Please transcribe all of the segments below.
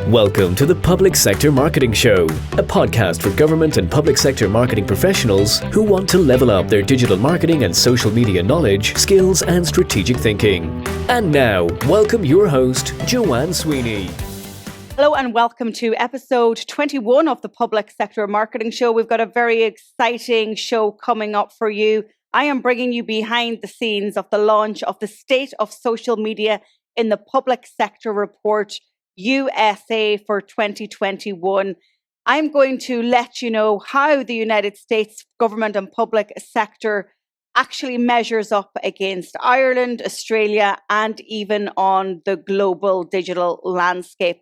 Welcome to the Public Sector Marketing Show, a podcast for government and public sector marketing professionals who want to level up their digital marketing and social media knowledge, skills, and strategic thinking. And now, welcome your host, Joanne Sweeney. Hello and welcome to episode 21 of the Public Sector Marketing Show. We've got a very exciting show coming up for you. I am bringing you behind the scenes of the launch of the State of Social Media in the Public Sector Report USA for 2021. I'm going to let you know how the United States government and public sector actually measures up against Ireland, Australia, and even on the global digital landscape.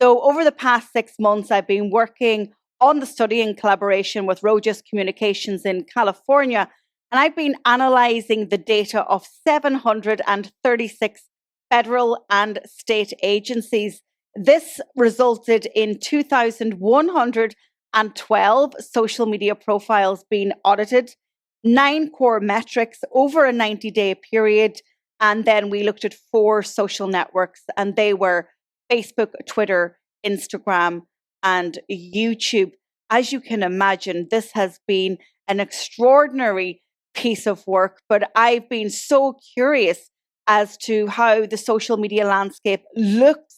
So over the past 6 months, I've been working on the study in collaboration with Rogers Communications in California, and I've been analyzing the data of 736 federal and state agencies. This resulted in 2,112 social media profiles being audited, 9 core metrics over a 90-day period, and then we looked at 4 social networks, and they were Facebook, Twitter, Instagram, and YouTube. As you can imagine, this has been an extraordinary piece of work, but I've been so curious as to how the social media landscape looks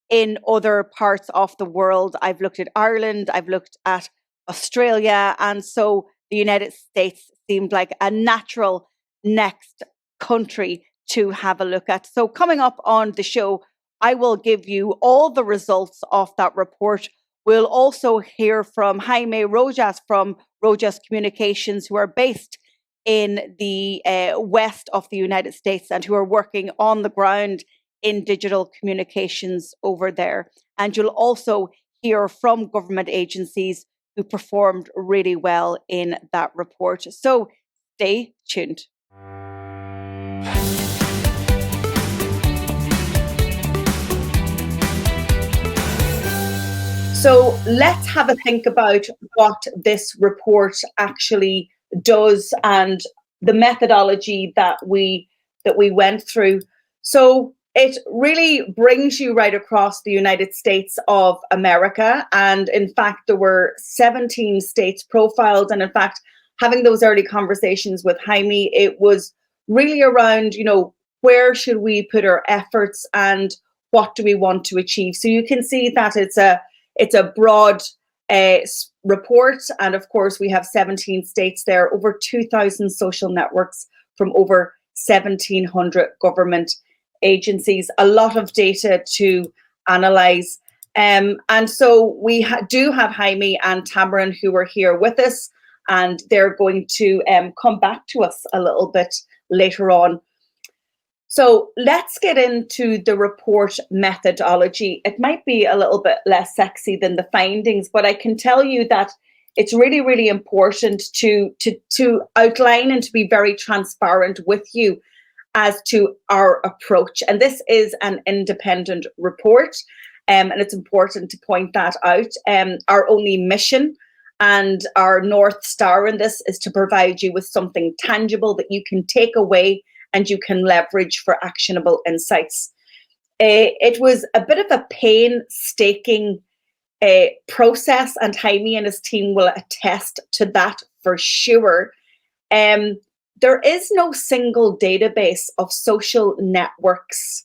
in other parts of the world. I've looked at Ireland, I've looked at Australia, and so the United States seemed like a natural next country to have a look at. So coming up on the show, I will give you all the results of that report. We'll also hear from Jaime Rojas from Rojas Communications, who are based in the west of the United States and who are working on the ground in digital communications over there. And you'll also hear from government agencies who performed really well in that report. So stay tuned. So let's have a think about what this report actually does and the methodology that we went through. So it really brings you right across the United States of America. And in fact, there were 17 states profiled. And in fact, having those early conversations with Jaime, it was really around, where should we put our efforts and what do we want to achieve? So you can see that it's a broad report. And of course, we have 17 states there, over 2,000 social networks from over 1,700 government agencies, a lot of data to analyze. And so we do have Jaime and Tamarin who are here with us, and they're going to come back to us a little bit later on. So let's get into the report methodology. It might be a little bit less sexy than the findings, but I can tell you that it's really, really important to outline and to be very transparent with you as to our approach. And this is an independent report, and it's important to point that out. Our only mission and our North Star in this is to provide you with something tangible that you can take away and you can leverage for actionable insights. It was a bit of a painstaking process, and Jaime and his team will attest to that for sure. There is no single database of social networks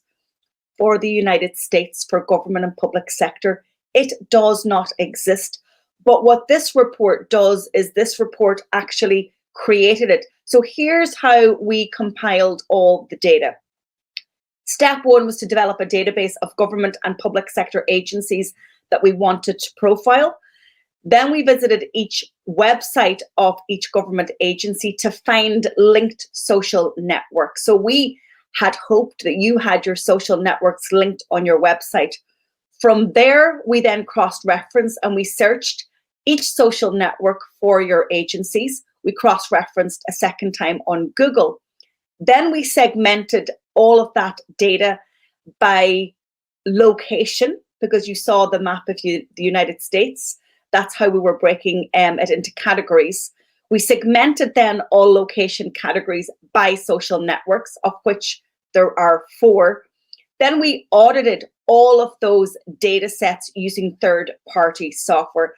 for the United States for government and public sector. It does not exist. But what this report does is this report actually created it. So here's how we compiled all the data. Step 1 was to develop a database of government and public sector agencies that we wanted to profile. Then we visited each website of each government agency to find linked social networks. So we had hoped that you had your social networks linked on your website. From there, we then cross-referenced and we searched each social network for your agencies. We cross-referenced a second time on Google. Then we segmented all of that data by location, because you saw the map of the United States. That's how we were breaking it into categories. We segmented then all location categories by social networks, of which there are 4. Then we audited all of those data sets using third-party software.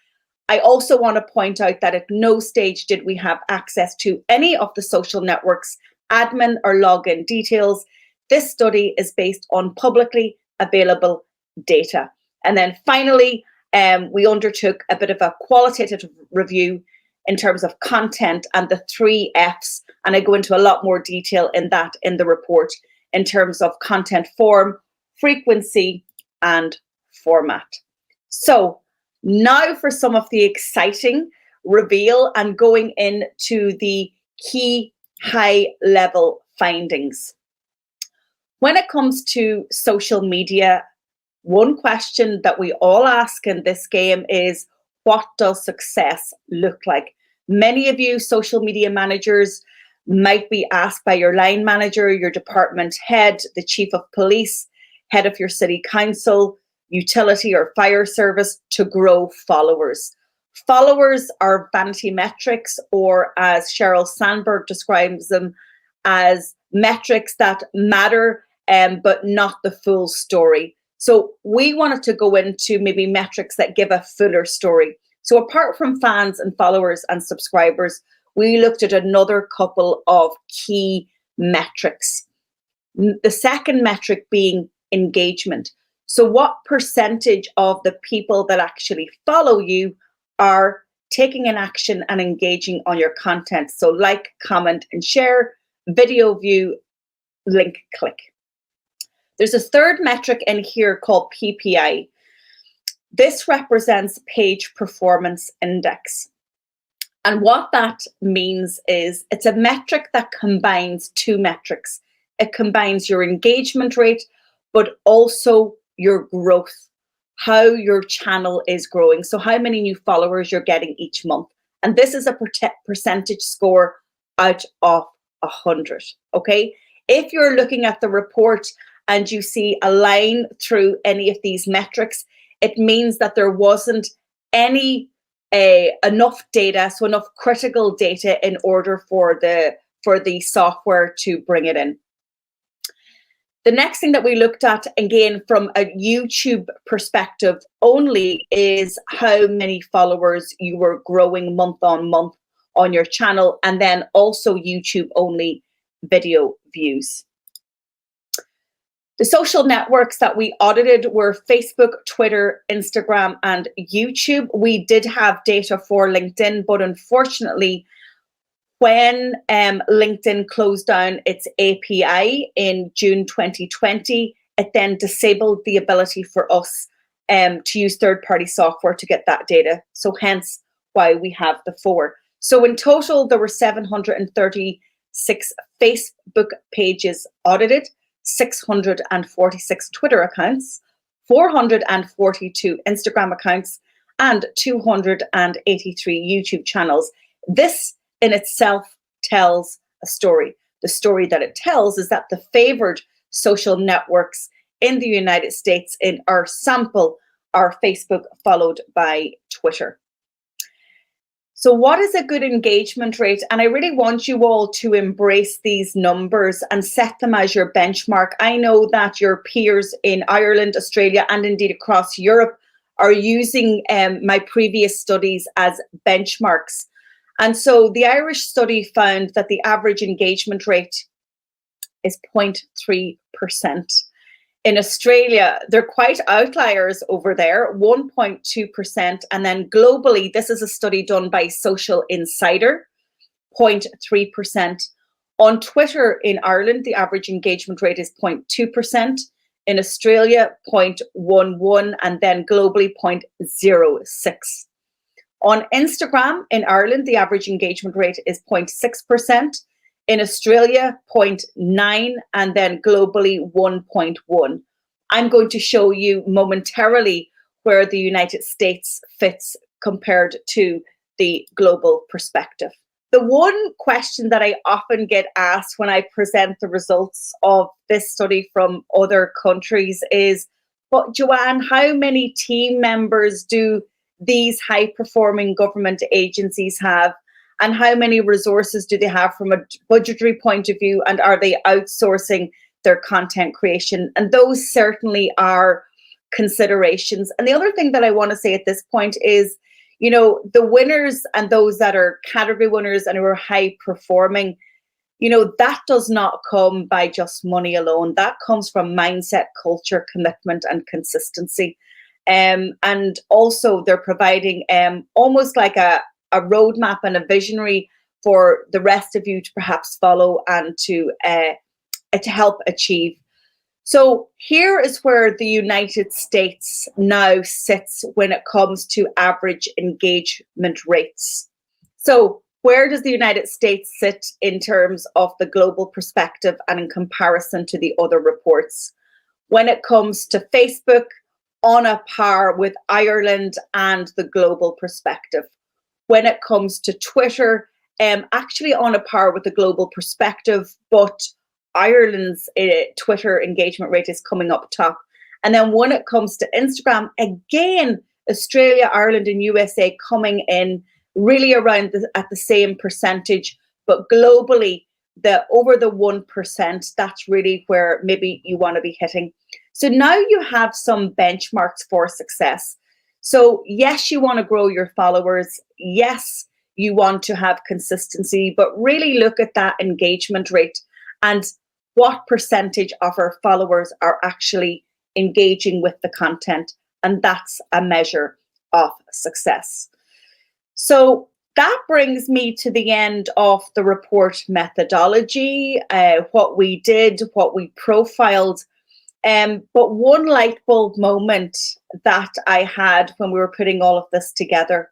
I also want to point out that at no stage did we have access to any of the social networks' admin or login details. This study is based on publicly available data. And then finally, we undertook a bit of a qualitative review in terms of content and the 3 Fs. And I go into a lot more detail in that in the report in terms of content form, frequency, and format. So now for some of the exciting reveal and going into the key high-level findings. When it comes to social media, one question that we all ask in this game is, what does success look like? Many of you social media managers might be asked by your line manager, your department head, the chief of police, head of your city council, utility or fire service to grow followers. Followers are vanity metrics, or as Sheryl Sandberg describes them, as metrics that matter, but not the full story. So we wanted to go into maybe metrics that give a fuller story. So apart from fans and followers and subscribers, we looked at another couple of key metrics. The second metric being engagement. So what percentage of the people that actually follow you are taking an action and engaging on your content? So like, comment, and share, video view, link, click. There's a third metric in here called PPI. This represents Page Performance Index. And what that means is it's a metric that combines 2 metrics. It combines your engagement rate, but also your growth, how your channel is growing. So how many new followers you're getting each month. And this is a percentage score out of 100, okay? If you're looking at the report and you see a line through any of these metrics, it means that there wasn't any enough data, so enough critical data in order for the software to bring it in. The next thing that we looked at, again, from a YouTube perspective only, is how many followers you were growing month on month on your channel, and then also YouTube only video views. The social networks that we audited were Facebook, Twitter, Instagram, and YouTube. We did have data for LinkedIn, but unfortunately, when LinkedIn closed down its API in June 2020, it then disabled the ability for us to use third-party software to get that data. So hence why we have the 4. So in total, there were 736 Facebook pages audited, 646 Twitter accounts, 442 Instagram accounts, and 283 YouTube channels. This in itself tells a story. The story that it tells is that the favored social networks in the United States in our sample are Facebook, followed by Twitter. So what is a good engagement rate? And I really want you all to embrace these numbers and set them as your benchmark. I know that your peers in Ireland, Australia, and indeed across Europe are using my previous studies as benchmarks. And so the Irish study found that the average engagement rate is 0.3%. In Australia, they're quite outliers over there, 1.2%. And then globally, this is a study done by Social Insider, 0.3%. On Twitter in Ireland, the average engagement rate is 0.2%. In Australia, 0.11%, and then globally 0.06%. On Instagram in Ireland, the average engagement rate is 0.6%. In Australia, 0.9%, and then globally 1.1%. I'm going to show you momentarily where the United States fits compared to the global perspective. The one question that I often get asked when I present the results of this study from other countries is, but Joanne, how many team members do these high-performing government agencies have? And how many resources do they have from a budgetary point of view? And are they outsourcing their content creation? And those certainly are considerations. And the other thing that I want to say at this point is, the winners and those that are category winners and who are high performing, that does not come by just money alone. That comes from mindset, culture, commitment, and consistency. And also they're providing almost like a roadmap and a visionary for the rest of you to perhaps follow and to help achieve. So here is where the United States now sits when it comes to average engagement rates. So where does the United States sit in terms of the global perspective and in comparison to the other reports? When it comes to Facebook, on a par with Ireland and the global perspective. When it comes to Twitter, actually on a par with the global perspective, but Ireland's Twitter engagement rate is coming up top. And then when it comes to Instagram, again, Australia, Ireland, and USA coming in really around at the same percentage, but globally, over the 1%, that's really where maybe you want to be hitting. So now you have some benchmarks for success. So yes, you want to grow your followers. Yes, you want to have consistency, but really look at that engagement rate and what percentage of our followers are actually engaging with the content. And that's a measure of success. So that brings me to the end of the report methodology, what we did, what we profiled. But one light bulb moment that I had when we were putting all of this together,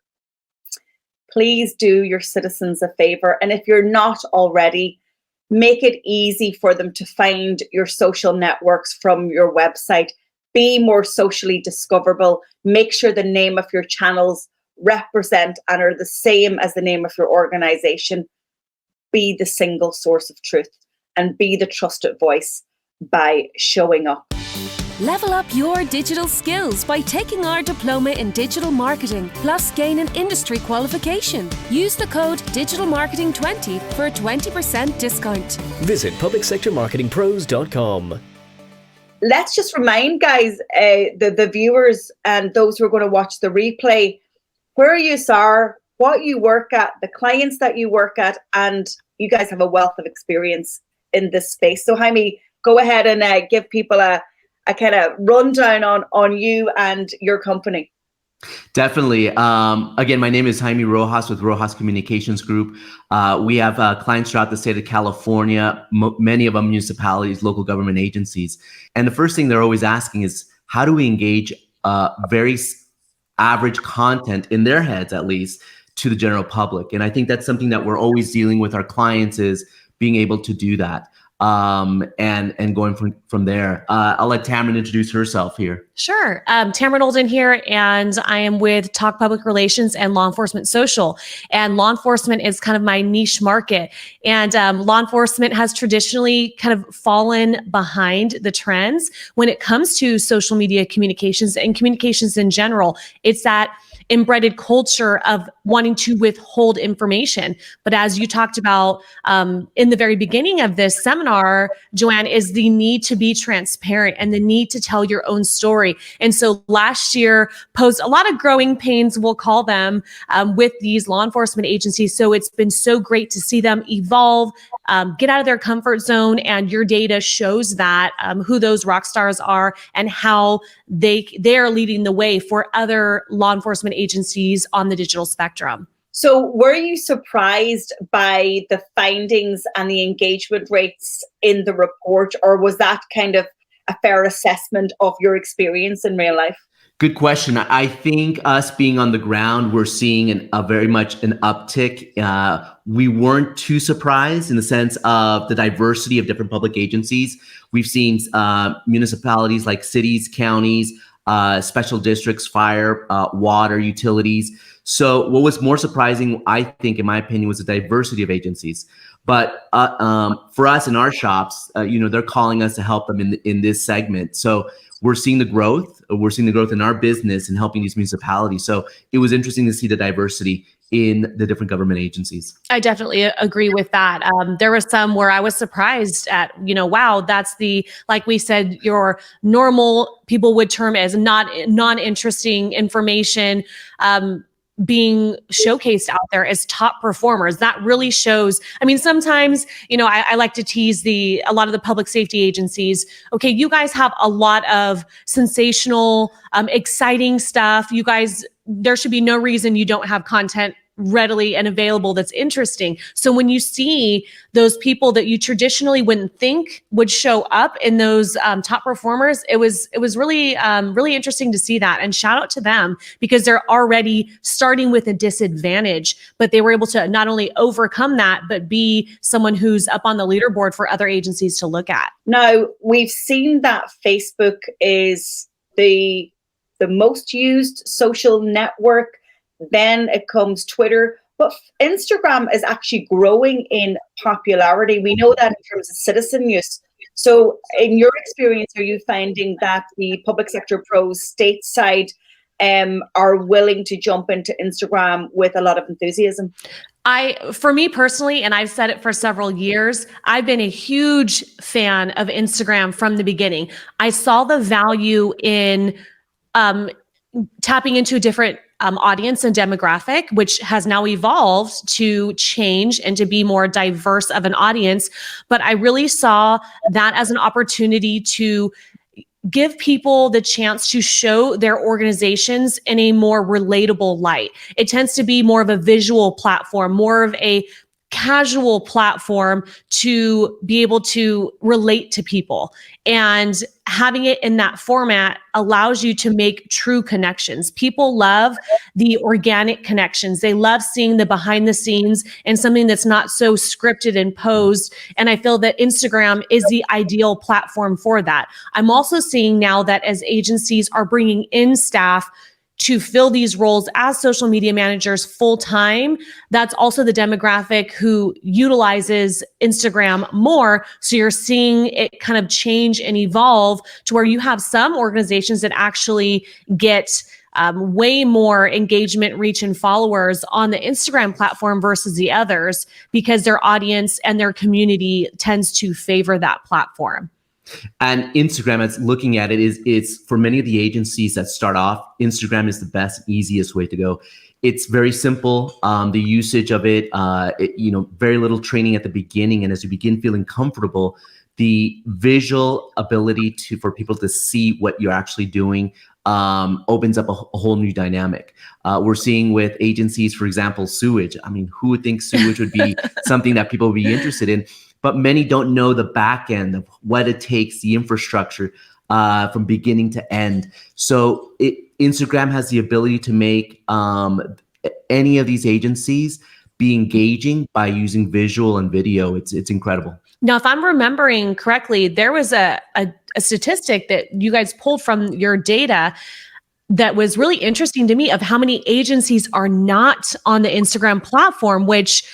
please do your citizens a favor. And if you're not already, make it easy for them to find your social networks from your website. Be more socially discoverable. Make sure the name of your channels represent and are the same as the name of your organization. Be the single source of truth and be the trusted voice by showing up. Level up your digital skills by taking our diploma in digital marketing, plus gain an industry qualification. Use the code DigitalMarketing20 for a 20% discount. Visit publicsectormarketingpros.com. Let's just remind guys, the viewers and those who are going to watch the replay, where you are, what you work at, the clients that you work at, and you guys have a wealth of experience in this space. So Jaime, go ahead and give people a kind of rundown on you and your company. Definitely. Again, my name is Jaime Rojas with Rojas Communications Group. We have clients throughout the state of California, many of them municipalities, local government agencies. And the first thing they're always asking is, how do we engage very average content, in their heads at least, to the general public? And I think that's something that we're always dealing with our clients, is being able to do that. And going from there. I'll let Tamron introduce herself here. Sure. Tamron Olden here, and I am with Talk Public Relations and Law Enforcement Social. And law enforcement is kind of my niche market. And law enforcement has traditionally kind of fallen behind the trends when it comes to social media communications and communications in general. It's that embedded culture of wanting to withhold information. But as you talked about in the very beginning of this seminar, Joanne, is the need to be transparent and the need to tell your own story. And so last year posed a lot of growing pains, we'll call them, with these law enforcement agencies. So it's been so great to see them evolve, get out of their comfort zone, and your data shows that who those rock stars are and how they are leading the way for other law enforcement agencies on the digital spectrum. So were you surprised by the findings and the engagement rates in the report, or was that kind of a fair assessment of your experience in real life? Good question. I think us being on the ground, we're seeing a very much an uptick. We weren't too surprised in the sense of the diversity of different public agencies. We've seen municipalities like cities, counties, special districts, fire, water, utilities. So what was more surprising, I think, in my opinion, was the diversity of agencies. But for us in our shops, they're calling us to help them in this segment. So we're seeing the growth. We're seeing the growth in our business and helping these municipalities. So it was interesting to see the diversity in the different government agencies. I definitely agree with that. There was some where I was surprised at, wow, that's like we said, your normal people would term as non-interesting information, being showcased out there as top performers. That really shows. I mean, sometimes, I like to tease a lot of the public safety agencies. Okay, you guys have a lot of sensational, exciting stuff. You guys, there should be no reason you don't have content readily and available that's interesting. So when you see those people that you traditionally wouldn't think would show up in those top performers, it was really really interesting to see that. And shout out to them, because they're already starting with a disadvantage, but they were able to not only overcome that, but be someone who's up on the leaderboard for other agencies to look at. Now, we've seen that Facebook is the most used social network. Then it comes Twitter, but Instagram is actually growing in popularity. We know that in terms of citizen use. So in your experience, are you finding that the public sector pros stateside are willing to jump into Instagram with a lot of enthusiasm? For me personally, and I've said it for several years, I've been a huge fan of Instagram from the beginning. I saw the value in tapping into a different audience and demographic, which has now evolved to change and to be more diverse of an audience. But I really saw that as an opportunity to give people the chance to show their organizations in a more relatable light. It tends to be more of a visual platform, more of a casual platform to be able to relate to people. And having it in that format allows you to make true connections. People love the organic connections. They love seeing the behind the scenes and something that's not so scripted and posed. And I feel that Instagram is the ideal platform for that. I'm also seeing now that as agencies are bringing in staff to fill these roles as social media managers full time, that's also the demographic who utilizes Instagram more. So you're seeing it kind of change and evolve to where you have some organizations that actually get way more engagement, reach, and followers on the Instagram platform versus the others, because their audience and their community tends to favor that platform. And Instagram, as looking at it, is for many of the agencies that start off, Instagram is the best, easiest way to go. It's very simple. The usage of it, very little training at the beginning. And as you begin feeling comfortable, the visual ability for people to see what you're actually doing opens up a whole new dynamic. We're seeing with agencies, for example, sewage. I mean, who would think sewage would be something that people would be interested in? But many don't know the back end of what it takes, the infrastructure from beginning to end. So Instagram has the ability to make any of these agencies be engaging by using visual and video. It's incredible. Now, if I'm remembering correctly, there was a statistic that you guys pulled from your data that was really interesting to me of how many agencies are not on the Instagram platform, which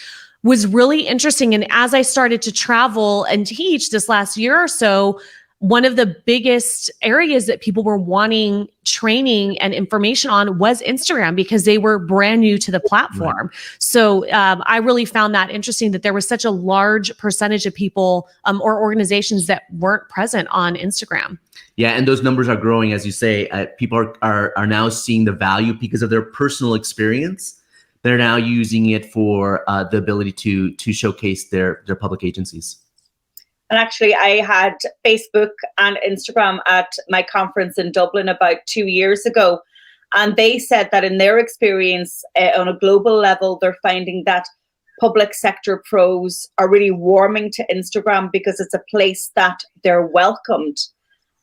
was really interesting. And as I started to travel and teach this last year or so, one of the biggest areas that people were wanting training and information on was Instagram, because they were brand new to the platform. Right. So I really found that interesting, that there was such a large percentage of people or organizations that weren't present on Instagram. Yeah, and those numbers are growing, as you say. People are now seeing the value because of their personal experience. They're now using it for the ability to showcase their public agencies. And actually, I had Facebook and Instagram at my conference in Dublin about 2 years ago. And they said that in their experience on a global level, they're finding that public sector pros are really warming to Instagram because it's a place that they're welcomed.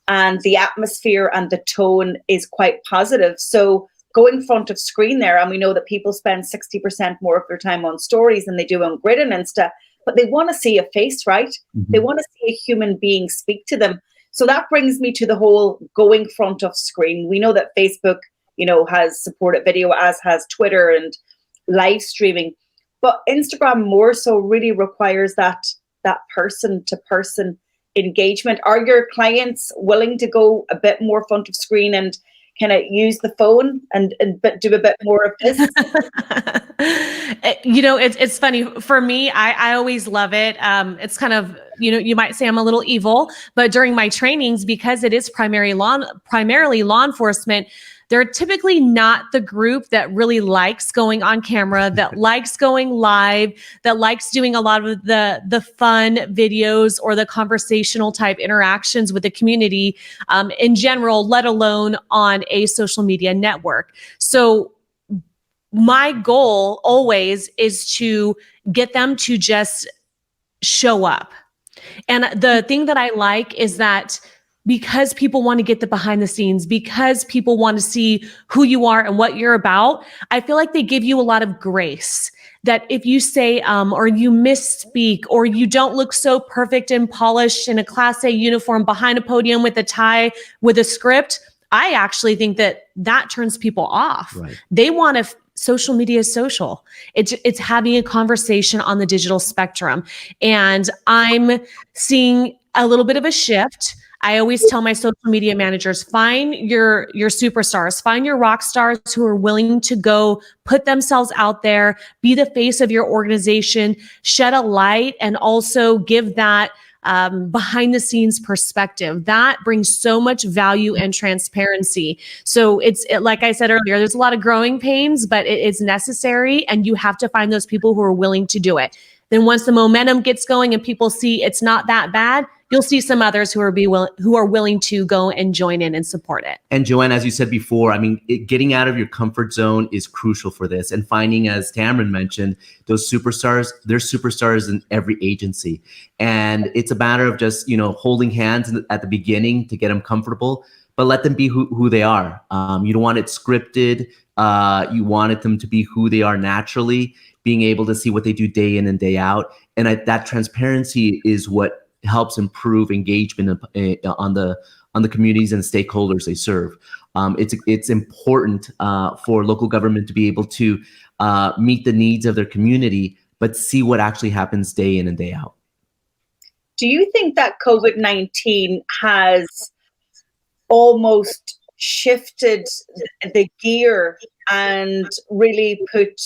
And the atmosphere and the tone is quite positive. So going front of screen there, and we know that people spend 60% more of their time on stories than they do on Grid and Insta, but they want to see a face, right? Mm-hmm. They want to see a human being speak to them. So that brings me to the whole going front of screen. We know that Facebook, has supported video, as has Twitter and live streaming, but Instagram more so really requires that person to person engagement. Are your clients willing to go a bit more front of screen? And kind of use the phone and but do a bit more of this? It's funny for me. I always love it. It's kind of, you might say I'm a little evil, but during my trainings, because it is primarily law enforcement, they're typically not the group that really likes going on camera, that likes going live, that likes doing a lot of the fun videos or the conversational type interactions with the community in general, let alone on a social media network. So my goal always is to get them to just show up. And the thing that I like is that because people want to get the behind the scenes, because people want to see who you are and what you're about, I feel like they give you a lot of grace. That if you say, or you misspeak, or you don't look so perfect and polished in a Class A uniform behind a podium with a tie, with a script, I actually think that turns people off. Right. They want to, social media is social. It's having a conversation on the digital spectrum. And I'm seeing a little bit of a shift. I always tell my social media managers, find your superstars, find your rock stars who are willing to go put themselves out there, be the face of your organization, shed a light, and also give that behind the scenes perspective. That brings so much value and transparency. So like I said earlier, there's a lot of growing pains, but it's necessary, and you have to find those people who are willing to do it. Then once the momentum gets going and people see it's not that bad, you'll see some others who are willing to go and join in and support it. And Joanne, as you said before, I mean, getting out of your comfort zone is crucial for this. And finding, as Tamron mentioned, those superstars, there's superstars in every agency. And it's a matter of just, holding hands at the beginning to get them comfortable, but let them be who they are. You don't want it scripted. You wanted them to be who they are naturally, being able to see what they do day in and day out. And that transparency is what helps improve engagement on the communities and stakeholders they serve. It's important for local government to be able to meet the needs of their community, but see what actually happens day in and day out. Do you think that COVID-19 has almost shifted the gear and really put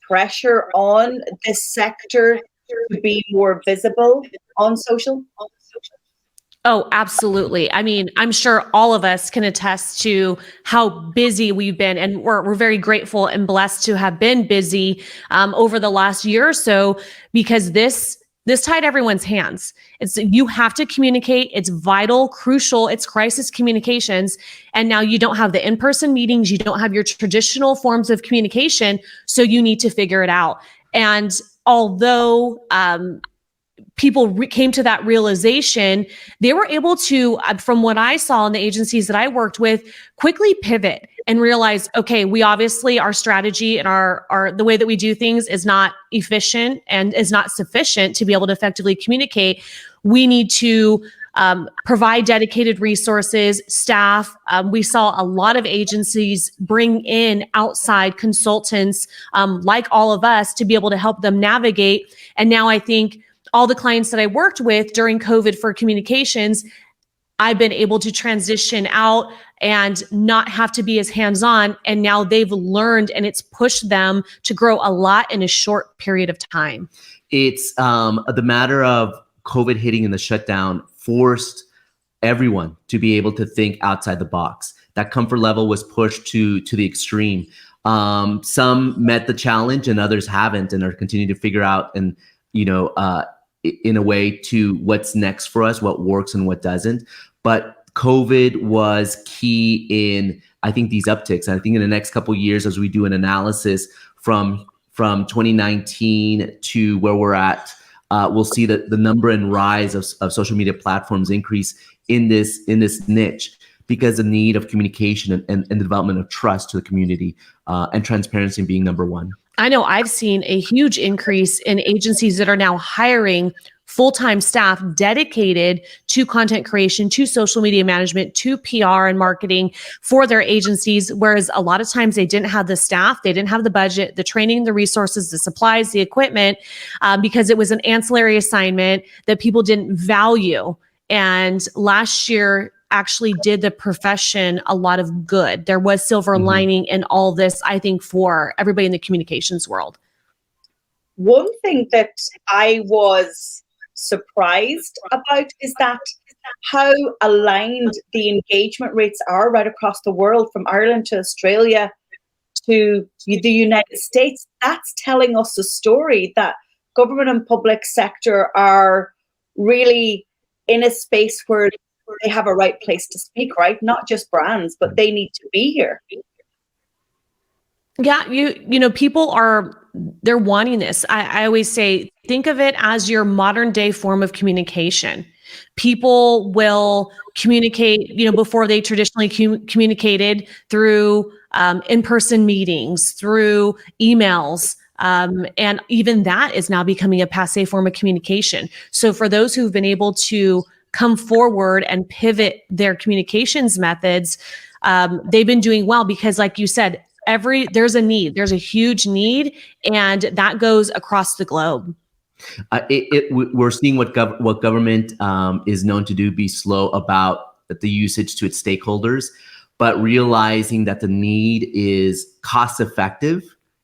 pressure on this sector to be more visible on social? Oh, absolutely. I mean, I'm sure all of us can attest to how busy we've been, and we're very grateful and blessed to have been busy over the last year or so, because this tied everyone's hands. You have to communicate. It's vital, crucial. It's crisis communications. And now you don't have the in-person meetings. You don't have your traditional forms of communication. So you need to figure it out. And although people came to that realization, they were able to, from what I saw in the agencies that I worked with, quickly pivot and realize, okay, we obviously, our strategy and our the way that we do things is not efficient and is not sufficient to be able to effectively communicate. We need to provide dedicated resources, staff. We saw a lot of agencies bring in outside consultants like all of us to be able to help them navigate. And now I think all the clients that I worked with during COVID for communications, I've been able to transition out and not have to be as hands-on. And now they've learned, and it's pushed them to grow a lot in a short period of time. It's the matter of COVID hitting and the shutdown forced everyone to be able to think outside the box. That comfort level was pushed to the extreme. Some met the challenge and others haven't, and are continuing to figure out and, in a way to what's next for us, what works and what doesn't. But COVID was key in, I think, these upticks. And I think in the next couple of years, as we do an analysis from 2019 to where we're at, we'll see that the number and rise of social media platforms increase in this niche, because the need of communication and the development of trust to the community and transparency being number one. I know I've seen a huge increase in agencies that are now hiring full-time staff dedicated to content creation, to social media management, to PR and marketing for their agencies. Whereas a lot of times they didn't have the staff, they didn't have the budget, the training, the resources, the supplies, the equipment, because it was an ancillary assignment that people didn't value. And last year, actually did the profession a lot of good. There was silver lining in all this, I think, for everybody in the communications world. One thing that I was surprised about is that how aligned the engagement rates are right across the world, from Ireland to Australia to the United States. That's telling us a story that government and public sector are really in a space where they have a right place to speak, right? Not just brands, but they need to be here. Yeah, you know, people they're wanting this. I always say, think of it as your modern day form of communication. People will communicate, you know, before they traditionally communicated through in-person meetings, through emails. And even that is now becoming a passe form of communication. So for those who've been able to come forward and pivot their communications methods, they've been doing well because, like you said, there's a huge need, and that goes across the globe. We're seeing what government is known to do, be slow about the usage to its stakeholders, but realizing that the need is cost effective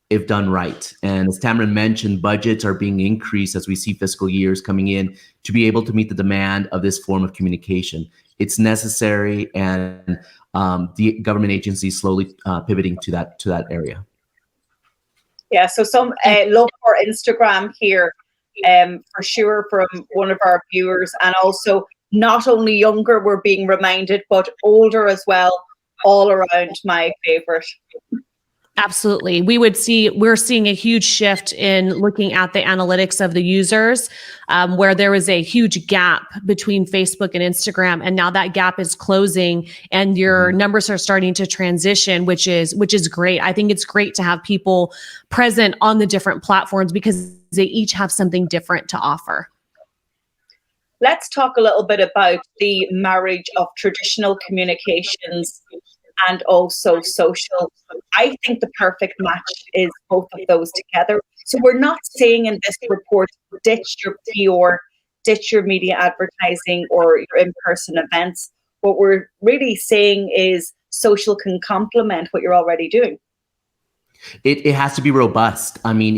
if done right. And as Tamara mentioned, budgets are being increased as we see fiscal years coming in to be able to meet the demand of this form of communication. It's necessary, and the government agencies slowly pivoting to that area. Yeah, so some love for Instagram here, for sure, from one of our viewers. And also, not only younger, we're being reminded, but older as well, all around my favorite. Absolutely. We're seeing a huge shift in looking at the analytics of the users, where there was a huge gap between Facebook and Instagram. And now that gap is closing, and your numbers are starting to transition, which is great. I think it's great to have people present on the different platforms because they each have something different to offer. Let's talk a little bit about the marriage of traditional communications and also social. I think the perfect match is both of those together. So we're not saying in this report, ditch your PR, ditch your media advertising or your in-person events. What we're really saying is social can complement what you're already doing. It has to be robust. I mean,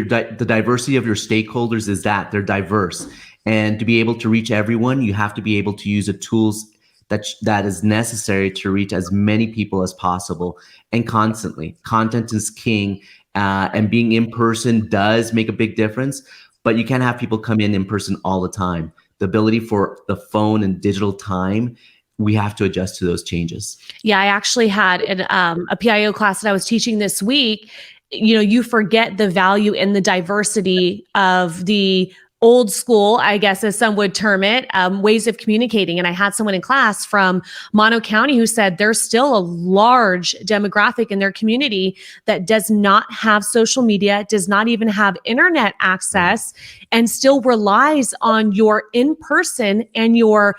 the diversity of your stakeholders is that they're diverse, and to be able to reach everyone, you have to be able to use the tools that is necessary to reach as many people as possible, and constantly. Content is king, and being in person does make a big difference, but you can't have people come in person all the time. The ability for the phone and digital time, we have to adjust to those changes. Yeah, I actually had a PIO class that I was teaching this week. You know, you forget the value in the diversity of the old school, I guess, as some would term it, ways of communicating. And I had someone in class from Mono County who said there's still a large demographic in their community that does not have social media, does not even have internet access, and still relies on your in-person and your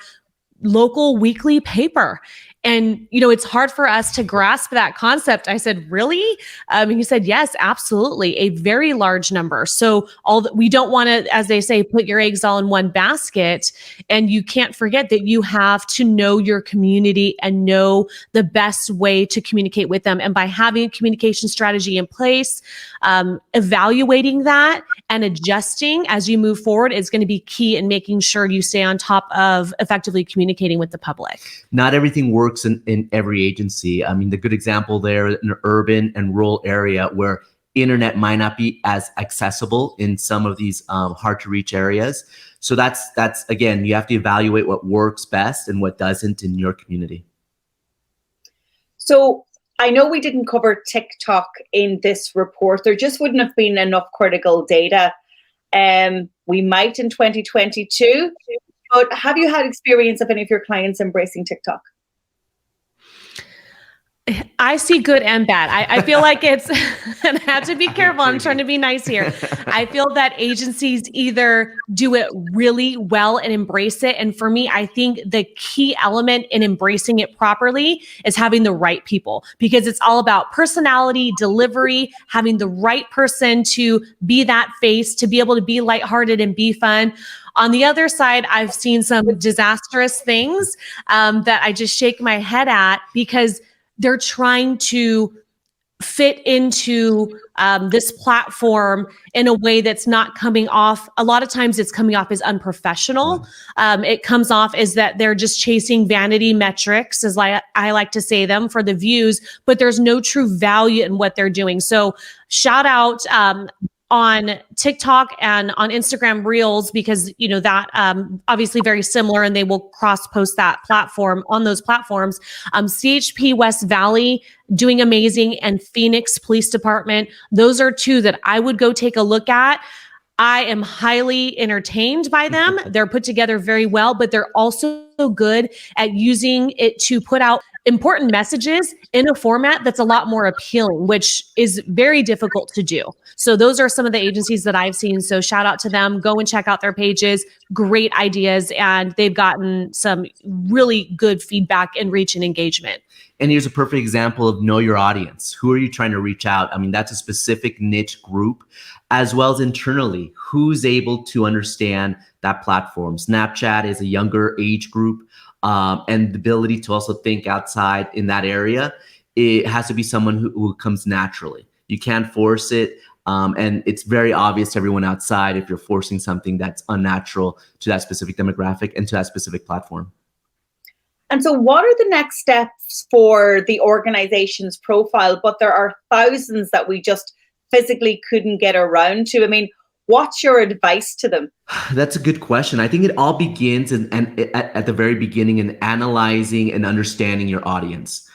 local weekly paper. And, you know, it's hard for us to grasp that concept. I said, really? And he said, yes, absolutely. A very large number. So we don't want to, as they say, put your eggs all in one basket. And you can't forget that you have to know your community and know the best way to communicate with them. And by having a communication strategy in place, evaluating that and adjusting as you move forward is going to be key in making sure you stay on top of effectively communicating with the public. Not everything works in every agency. I mean, the good example there in an urban and rural area where internet might not be as accessible in some of these hard to reach areas. So that's again, you have to evaluate what works best and what doesn't in your community. So I know we didn't cover TikTok in this report. There just wouldn't have been enough critical data. We might in 2022, but have you had experience of any of your clients embracing TikTok? I see good and bad. I feel like it's, and I have to be careful. I'm trying to be nice here. I feel that agencies either do it really well and embrace it. And for me, I think the key element in embracing it properly is having the right people, because it's all about personality, delivery, having the right person to be that face, to be able to be lighthearted and be fun. On the other side, I've seen some disastrous things that I just shake my head at, because they're trying to fit into this platform in a way that's not coming off. A lot of times it's coming off as unprofessional. It comes off as that they're just chasing vanity metrics, as I like to say them, for the views, but there's no true value in what they're doing. So shout out on TikTok and on Instagram Reels, because that obviously very similar, and they will cross post that platform on those platforms. CHP West Valley doing amazing, and Phoenix Police Department. Those are two that I would go take a look at. I am highly entertained by them. They're put together very well, but they're also good at using it to put out important messages in a format that's a lot more appealing, which is very difficult to do. So those are some of the agencies that I've seen. So shout out to them. Go and check out their pages. Great ideas. And they've gotten some really good feedback and reach and engagement. And here's a perfect example of know your audience. Who are you trying to reach out? I mean, that's a specific niche group, as well as internally, who's able to understand that platform. Snapchat is a younger age group, and the ability to also think outside in that area. It has to be someone who comes naturally. You can't force it. And it's very obvious to everyone outside if you're forcing something that's unnatural to that specific demographic and to that specific platform. And so what are the next steps for the organization's profile? But there are thousands that we just physically couldn't get around to. I mean, what's your advice to them? That's a good question. I think it all begins at the very beginning in analyzing and understanding your audience.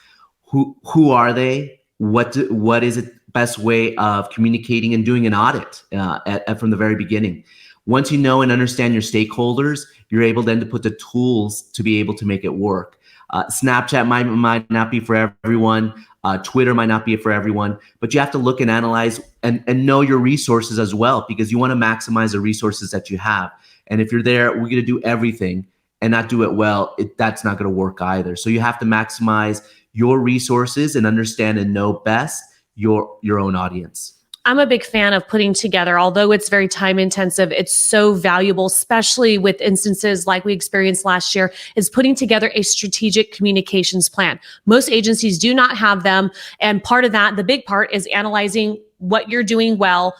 Who are they? What is it best way of communicating and doing an audit from the very beginning? Once you know and understand your stakeholders, you're able then to put the tools to be able to make it work. Snapchat might not be for everyone. Twitter might not be for everyone, but you have to look and analyze and know your resources as well, because you want to maximize the resources that you have. And if you're there, we're going to do everything and not do it well, that's not going to work either. So you have to maximize your resources and understand and know best your own audience. I'm a big fan of putting together, although it's very time intensive, it's so valuable, especially with instances like we experienced last year, is putting together a strategic communications plan. Most agencies do not have them. And part of that, the big part, is analyzing what you're doing well,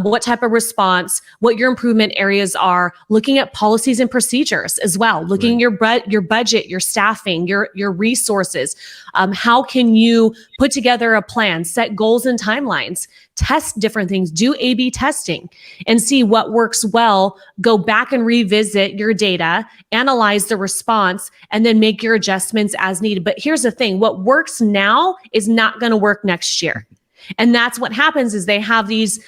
what type of response, what your improvement areas are, looking at policies and procedures as well, looking at your budget, your staffing, your resources. How can you put together a plan, set goals and timelines, test different things, do A/B testing and see what works well, go back and revisit your data, analyze the response, and then make your adjustments as needed. But here's the thing, what works now is not going to work next year. And that's what happens, is they have these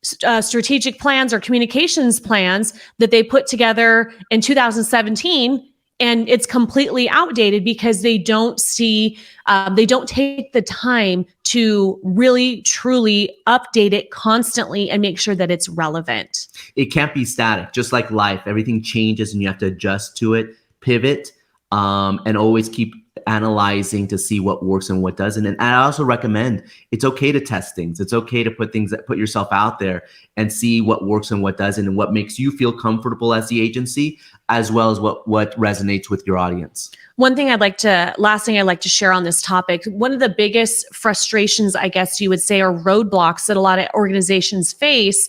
strategic plans or communications plans that they put together in 2017, and it's completely outdated because they don't take the time to really truly update it constantly and make sure that it's relevant. It can't be static. Just like life, everything changes and you have to adjust to it, pivot, and always keep analyzing to see what works and what doesn't. And I also recommend it's okay to test things. It's okay to put yourself out there and see what works and what doesn't, and what makes you feel comfortable as the agency, as well as what resonates with your audience. Last thing I'd like to share on this topic, one of the biggest frustrations, I guess you would say, or roadblocks that a lot of organizations face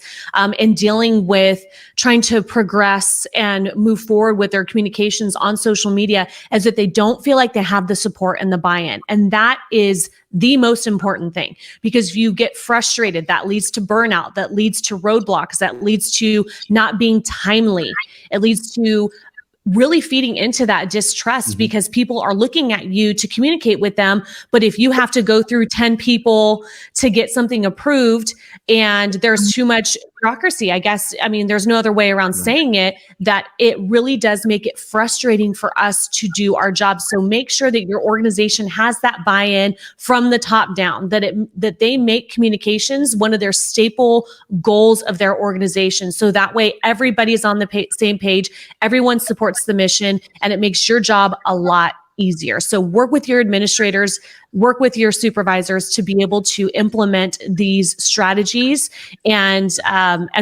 in dealing with trying to progress and move forward with their communications on social media, is that they don't feel like they have the support and the buy-in. And that is the most important thing, because if you get frustrated, that leads to burnout, that leads to roadblocks, that leads to not being timely. It leads to really feeding into that distrust, because people are looking at you to communicate with them. But if you have to go through 10 people to get something approved, and there's too much bureaucracy, I guess. I mean, there's no other way around saying it, that it really does make it frustrating for us to do our job. So make sure that your organization has that buy-in from the top down, that they make communications one of their staple goals of their organization. So that way everybody's on the same page, everyone supports the mission, and it makes your job a lot easier. So work with your administrators, work with your supervisors to be able to implement these strategies and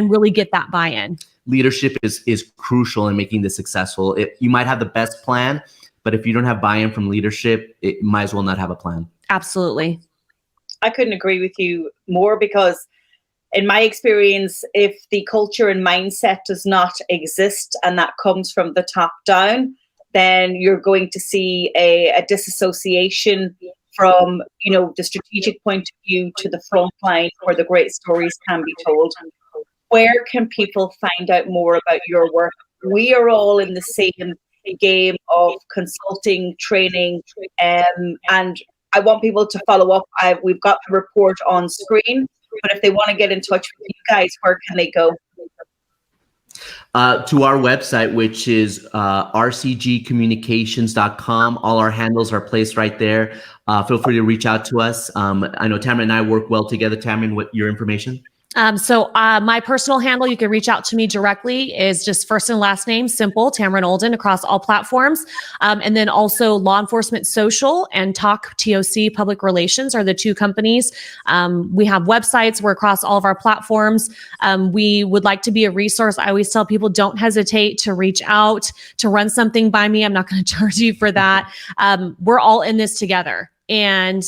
really get that buy-in. Leadership is crucial in making this successful. You might have the best plan, but if you don't have buy-in from leadership, it might as well not have a plan. Absolutely. I couldn't agree with you more, because in my experience, if the culture and mindset does not exist and that comes from the top down, then you're going to see a disassociation from, the strategic point of view to the front line where the great stories can be told. Where can people find out more about your work? We are all in the same game of consulting, training, and I want people to follow up. We've got the report on screen, but if they want to get in touch with you guys, where can they go? To our website, which is rcgcommunications.com. All our handles are placed right there. Feel free to reach out to us. I know Tamara and I work well together. Tamara, what your information? So my personal handle, you can reach out to me directly, is just first and last name, simple, Tamara Olden, across all platforms. And then also Law Enforcement Social and TOC Public Relations are the two companies. We have websites. We're across all of our platforms. We would like to be a resource. I always tell people, don't hesitate to reach out, to run something by me. I'm not going to charge you for that. We're all in this together. And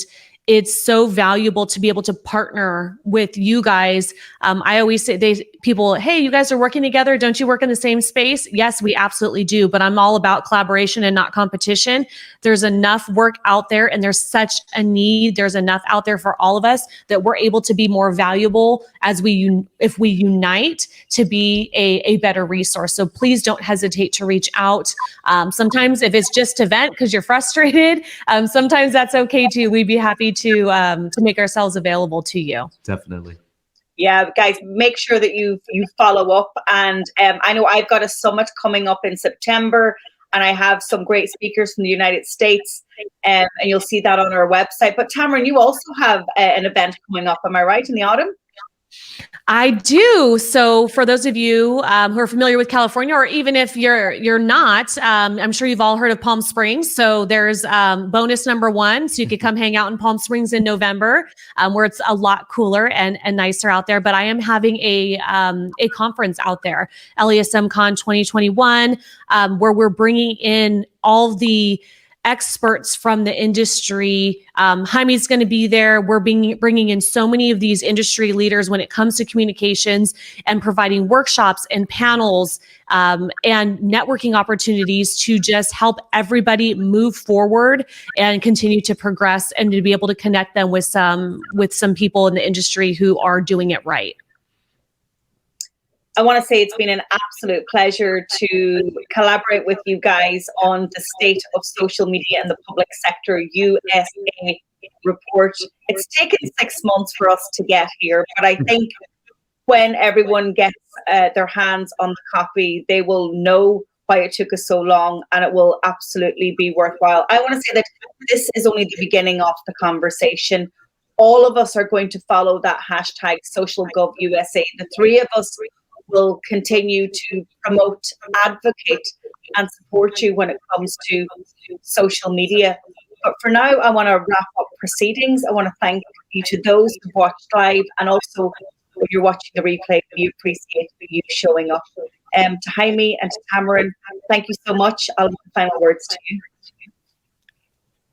it's so valuable to be able to partner with you guys. I always say, people, hey, you guys are working together. Don't you work in the same space? Yes, we absolutely do. But I'm all about collaboration and not competition. There's enough work out there, and there's such a need. There's enough out there for all of us that we're able to be more valuable if we unite to be a better resource. So please don't hesitate to reach out. Sometimes if it's just to vent because you're frustrated, sometimes that's okay too. We'd be happy to make ourselves available to you. Definitely. Yeah, guys, make sure that you follow up. And I know I've got a summit coming up in September, and I have some great speakers from the United States, and you'll see that on our website. But Tamara, you also have an event coming up, am I right, in the autumn? I do. So for those of you who are familiar with California, or even if you're not, I'm sure you've all heard of Palm Springs. So there's bonus number one. So you could come hang out in Palm Springs in November, where it's a lot cooler and nicer out there. But I am having a conference out there, LESM Con 2021, where we're bringing in all the experts from the industry. Jaime's going to be there. We're bringing in so many of these industry leaders when it comes to communications, and providing workshops and panels and networking opportunities to just help everybody move forward and continue to progress, and to be able to connect them with some people in the industry who are doing it right. I want to say it's been an absolute pleasure to collaborate with you guys on the State of Social Media in the Public Sector USA report. It's taken 6 months for us to get here, but I think when everyone gets their hands on the copy, they will know why it took us so long, and it will absolutely be worthwhile. I want to say that this is only the beginning of the conversation. All of us are going to follow that hashtag SocialGovUSA. The three of us will continue to promote, advocate, and support you when it comes to social media. But for now, I want to wrap up proceedings. I want to thank you to those who watched live, and also when you're watching the replay, we appreciate you showing up. To Jaime and to Tamara, thank you so much. I'll leave the final words to you.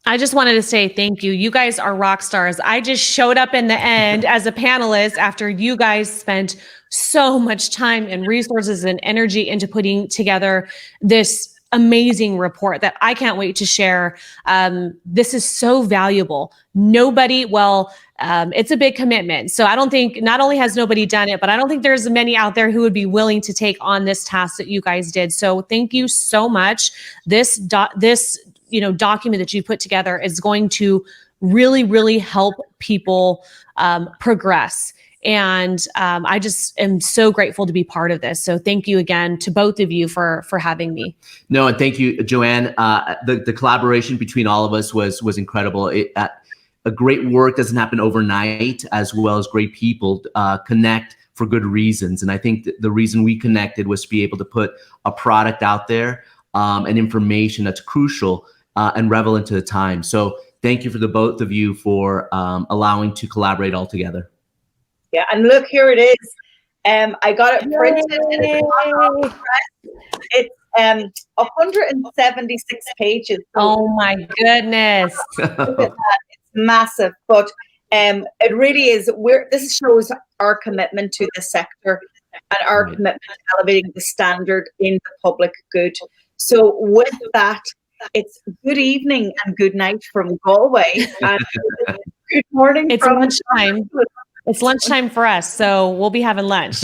I just wanted to say thank you. You guys are rock stars. I just showed up in the end as a panelist after you guys spent so much time and resources and energy into putting together this amazing report that I can't wait to share. This is so valuable. It's a big commitment. So I don't think, not only has nobody done it, but I don't think there's many out there who would be willing to take on this task that you guys did. So thank you so much. This document that you put together is going to really, really help people progress. And I just am so grateful to be part of this. So thank you again to both of you for having me. No, and thank you, Joanne. The collaboration between all of us was incredible. A great work doesn't happen overnight, as well as great people connect for good reasons. And I think the reason we connected was to be able to put a product out there and information that's crucial and relevant to the time. So thank you for the both of you for allowing to collaborate all together. Yeah, and look, here it is. I got it printed. And it's 176 pages. Oh my goodness. Look at that. It's massive, but it really is. This shows our commitment to the sector and our commitment to elevating the standard in the public good. So with that, it's good evening and good night from Galway. And good morning. It's lunchtime. It's lunchtime for us, so we'll be having lunch.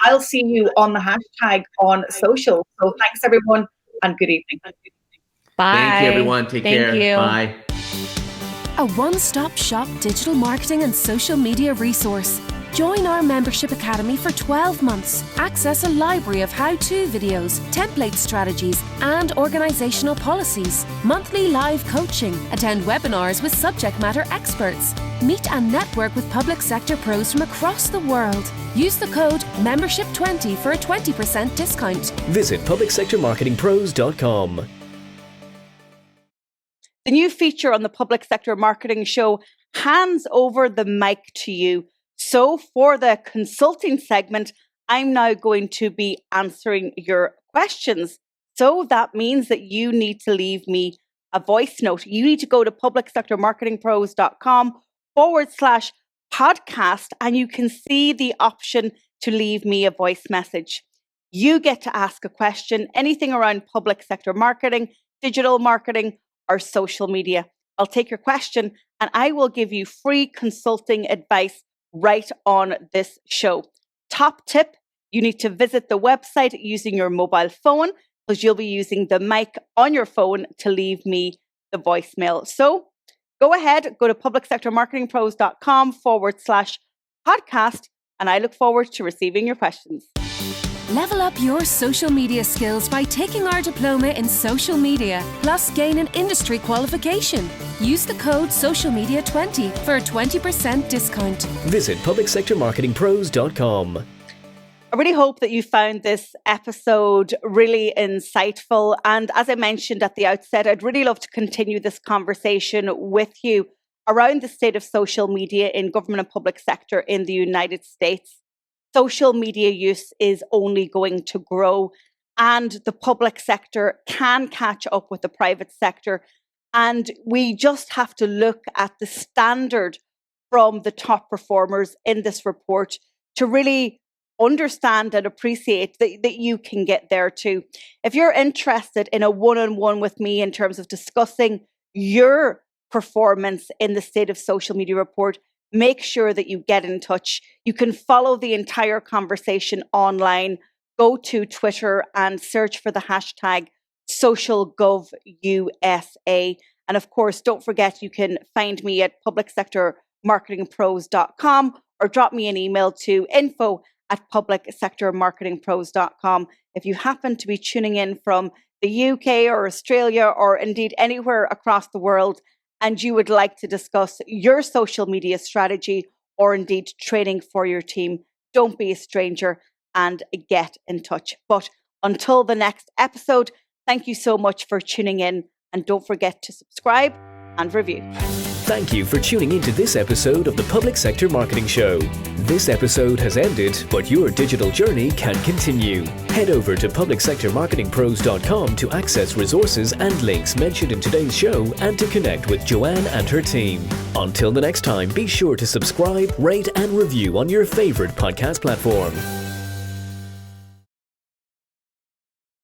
I'll see you on the hashtag on social. So thanks, everyone, and good evening. Bye. Thank you, everyone. Take care. You. Bye. A one-stop shop digital marketing and social media resource. Join our membership academy for 12 months. Access a library of how-to videos, template strategies, and organizational policies. Monthly live coaching. Attend webinars with subject matter experts. Meet and network with public sector pros from across the world. Use the code MEMBERSHIP20 for a 20% discount. Visit publicsectormarketingpros.com. The new feature on the Public Sector Marketing Show hands over the mic to you. So for the consulting segment, I'm now going to be answering your questions. So that means that you need to leave me a voice note. You need to go to publicsectormarketingpros.com/podcast, and you can see the option to leave me a voice message. You get to ask a question, anything around public sector marketing, digital marketing, or social media. I'll take your question and I will give you free consulting advice right on this show. Top tip, you need to visit the website using your mobile phone, because you'll be using the mic on your phone to leave me the voicemail. So go ahead, go to publicsectormarketingpros.com/podcast, and I look forward to receiving your questions. Level up your social media skills by taking our diploma in social media, plus gain an industry qualification. Use the code SOCIALMEDIA20 for a 20% discount. Visit publicsectormarketingpros.com. I really hope that you found this episode really insightful. And as I mentioned at the outset, I'd really love to continue this conversation with you around the state of social media in government and public sector in the United States. Social media use is only going to grow, and the public sector can catch up with the private sector. And we just have to look at the standard from the top performers in this report to really understand and appreciate that you can get there too. If you're interested in a one-on-one with me in terms of discussing your performance in the State of Social Media report, make sure that you get in touch. You can follow the entire conversation online. Go to Twitter and search for the hashtag SocialGovUSA. And of course, don't forget, you can find me at publicsectormarketingpros.com or drop me an email to info@publicsectormarketingpros.com. If you happen to be tuning in from the UK or Australia or indeed anywhere across the world, and you would like to discuss your social media strategy or indeed training for your team, don't be a stranger and get in touch. But until the next episode, thank you so much for tuning in, and don't forget to subscribe and review. Thank you for tuning into this episode of the Public Sector Marketing Show. This episode has ended, but your digital journey can continue. Head over to publicsectormarketingpros.com to access resources and links mentioned in today's show and to connect with Joanne and her team. Until the next time, be sure to subscribe, rate, and review on your favorite podcast platform.